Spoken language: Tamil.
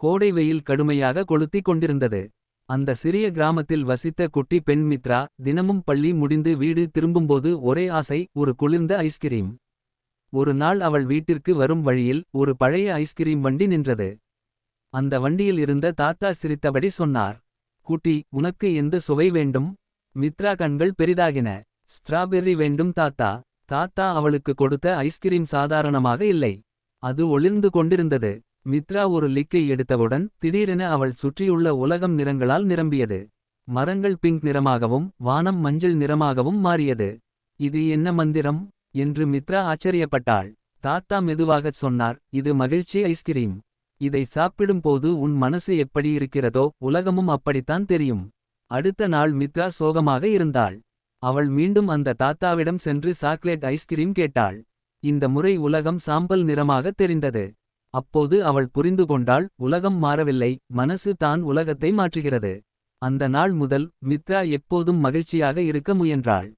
கோடை வெயில் கடுமையாக கொளுத்திக் கொண்டிருந்தது. அந்த சிறிய கிராமத்தில் வசித்த குட்டி பெண் மித்ரா தினமும் பள்ளி முடிந்து வீடு திரும்பும்போது ஒரே ஆசை, ஒரு குளிர்ந்த ஐஸ்கிரீம். ஒரு நாள் அவள் வீட்டிற்கு வரும் வழியில் ஒரு பழைய ஐஸ்கிரீம் வண்டி நின்றது. அந்த வண்டியில் இருந்த தாத்தா சிரித்தபடி சொன்னார், குட்டி, உனக்கு எந்த சுவை வேண்டும்? மித்ரா கண்கள் பெரிதாகின. ஸ்ட்ராபெர்ரி வேண்டும் தாத்தா. தாத்தா அவளுக்கு கொடுத்த ஐஸ்கிரீம் சாதாரணமாக இல்லை. அது ஒளிர்ந்து கொண்டிருந்தது. மித்ரா ஒரு லிக்கை எடுத்தவுடன் திடீரென அவள் சுற்றியுள்ள உலகம் நிறங்களால் நிரம்பியது. மரங்கள் பிங்க் நிறமாகவும் வானம் மஞ்சள் நிறமாகவும் மாறியது. இது என்ன மந்திரம் என்று மித்ரா ஆச்சரியப்பட்டாள். தாத்தா மெதுவாகச் சொன்னார், இது மகிழ்ச்சி ஐஸ்கிரீம். இதை சாப்பிடும்போது உன் மனசு எப்படி இருக்கிறதோ உலகமும் அப்படித்தான் தெரியும். அடுத்த நாள் மித்ரா சோகமாக இருந்தாள். அவள் மீண்டும் அந்த தாத்தாவிடம் சென்று சாக்லேட் ஐஸ்கிரீம் கேட்டாள். இந்த முறை உலகம் சாம்பல் நிறமாக தெரிந்தது. அப்போது அவள் புரிந்து கொண்டாள், உலகம் மாறவில்லை, மனசு தான் உலகத்தை மாற்றுகிறது. அந்த நாள் முதல் மித்ரா எப்போதும் மகிழ்ச்சியாக இருக்க முயன்றாள்.